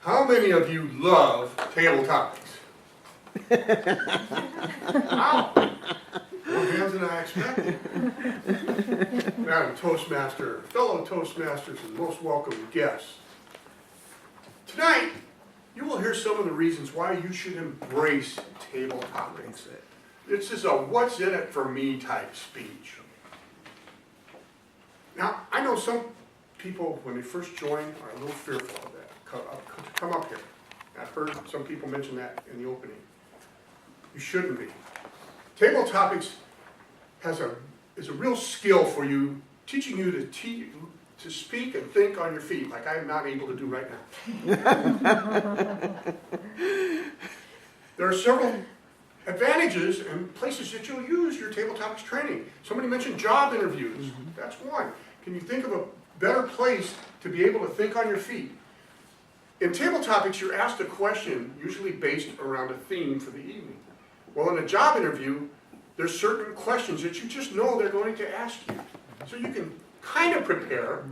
How many of you love table topics? Wow. More hands than I expected. Madam Toastmaster, fellow Toastmasters, and most welcome guests. Tonight, you will hear some of the reasons why you should embrace table topics. This is a what's in it for me type speech. Now, I know some people, when they first join, are a little fearful of that. Come up here. I've heard some people mention that in the opening. You shouldn't be. Table topics is a real skill for you, teaching you to speak and think on your feet, like I'm not able to do right now. There are several advantages and places that you'll use your table topics training. Somebody mentioned job interviews. That's one. Can you think of a better place to be able to think on your feet? In table topics, you're asked a question usually based around a theme for the evening. Well, in a job interview, there's certain questions that you just know they're going to ask you. So you can kind of prepare,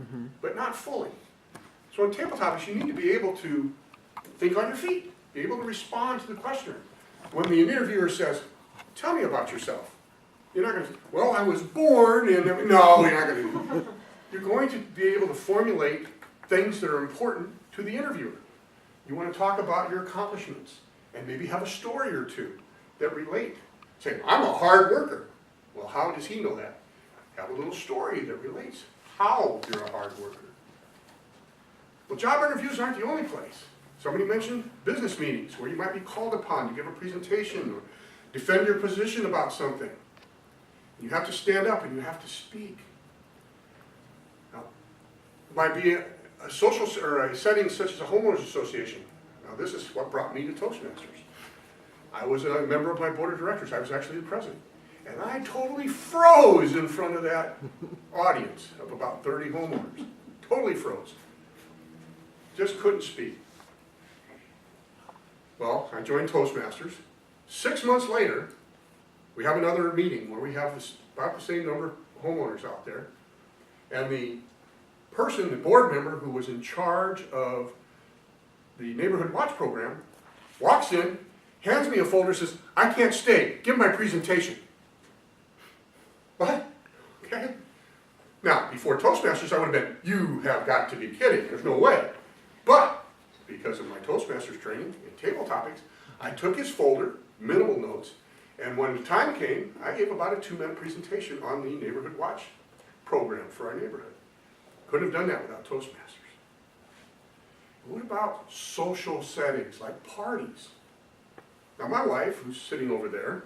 but not fully. So in table topics, you need to be able to think on your feet, be able to respond to the questioner. When the interviewer says, tell me about yourself, you're not going to say, well, I was born in... No, you're not going to do that. You're going to be able to formulate things that are important to the interviewer. You want to talk about your accomplishments and maybe have a story or two that relate. Say, I'm a hard worker. Well, how does he know that? Have a little story that relates how you're a hard worker. Well, job interviews aren't the only place. Somebody mentioned business meetings where you might be called upon to give a presentation or defend your position about something. You have to stand up and you have to speak. Now, it might be a social or a setting such as a homeowners association. Now, this is what brought me to Toastmasters. I was a member of my board of directors. I was actually the president. And I totally froze in front of that audience of about 30 homeowners. Totally froze. Just couldn't speak. Well, I joined Toastmasters. 6 months later, we have another meeting where we have about the same number of homeowners out there. And the person, the board member who was in charge of the Neighborhood Watch program, walks in, hands me a folder, says, I can't stay. Give my presentation. What? Okay. Now, before Toastmasters, I would have been, you have got to be kidding. There's no way. But because of my Toastmasters training in table topics, I took his folder, minimal notes, and when the time came, I gave about a 2-minute presentation on the Neighborhood Watch program for our neighborhood. Couldn't have done that without Toastmasters. What about social settings like parties? Now, my wife, who's sitting over there,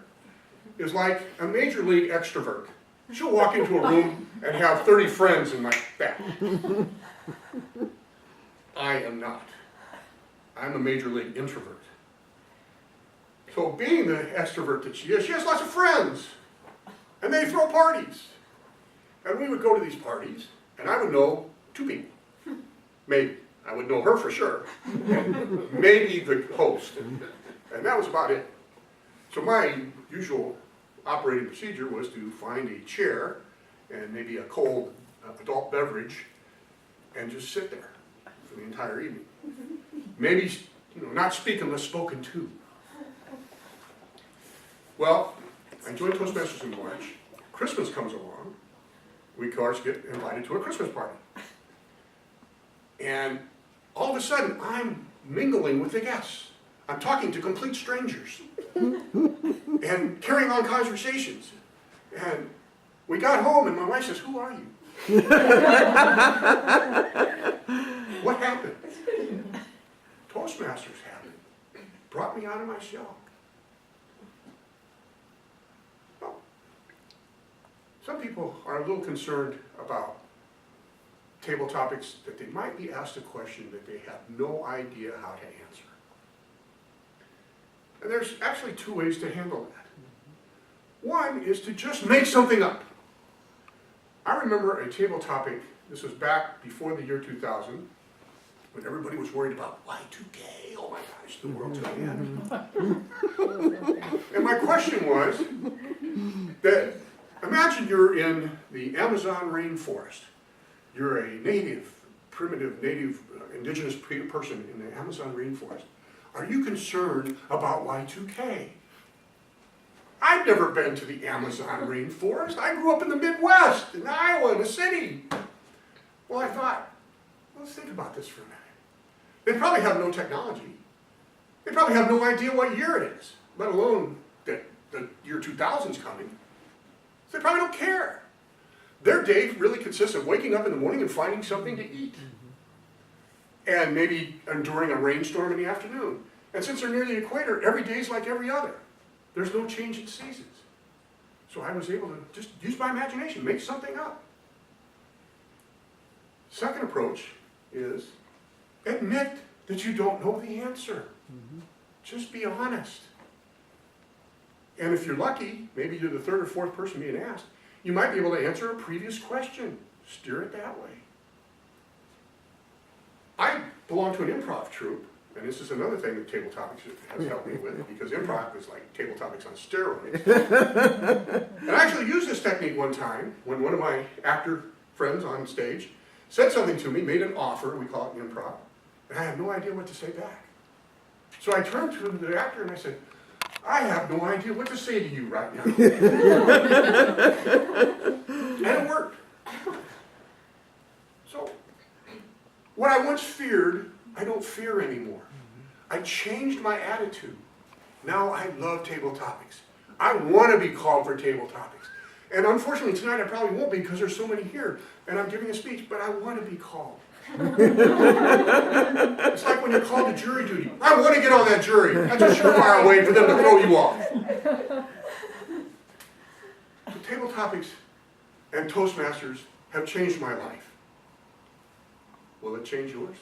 is like a major league extrovert. She'll walk into a room and have 30 friends in my back. I am not. I'm a major league introvert. So being the extrovert that she has lots of friends. And they throw parties. And we would go to these parties, and I would know 2 people. Maybe. I would know her for sure. And maybe the host. And that was about it. So my usual operating procedure was to find a chair and maybe a cold adult beverage and just sit there for the entire evening. Maybe, not speak unless spoken to. Well, I joined Toastmasters in March. Christmas comes along. We, of course, get invited to a Christmas party. And all of a sudden, I'm mingling with the guests. I'm talking to complete strangers and carrying on conversations. And we got home and my wife says, who are you? What happened? Toastmasters happened. Brought me out of my shell. Well, some people are a little concerned about table topics that they might be asked a question that they have no idea how to answer. And there's actually 2 ways to handle that. One is to just make something up. I remember a table topic, this was back before the year 2000, when everybody was worried about Y2K, oh my gosh, the world's going to end. And my question was that, imagine you're in the Amazon rainforest. You're a native primitive, native, indigenous person in the Amazon rainforest, are you concerned about Y2K? I've never been to the Amazon rainforest. I grew up in the Midwest, in Iowa, in a city. Well, I thought, let's think about this for a minute. They probably have no technology. They probably have no idea what year it is, let alone that the year 2000 is coming. They probably don't care. Their day really consists of waking up in the morning and finding something to eat. And maybe enduring a rainstorm in the afternoon. And since they're near the equator, every day is like every other. There's no change in seasons. So I was able to just use my imagination, make something up. Second approach is admit that you don't know the answer. Just be honest. And if you're lucky, maybe you're the third or fourth person being asked, you might be able to answer a previous question. Steer it that way. I belong to an improv troupe, and this is another thing that Table Topics has helped me with, because improv is like Table Topics on steroids. And I actually used this technique one time when one of my actor friends on stage said something to me, made an offer, we call it improv, and I had no idea what to say back. So I turned to the actor and I said, I have no idea what to say to you right now. And it worked. So, what I once feared, I don't fear anymore. I changed my attitude. Now I love Table Topics. I want to be called for Table Topics. And unfortunately tonight I probably won't be because there's so many here and I'm giving a speech, but I want to be called. It's like when you're called to jury duty. I want to get on that jury. That's a surefire way for them to throw you off. So Table Topics and Toastmasters have changed my life. Will it change yours?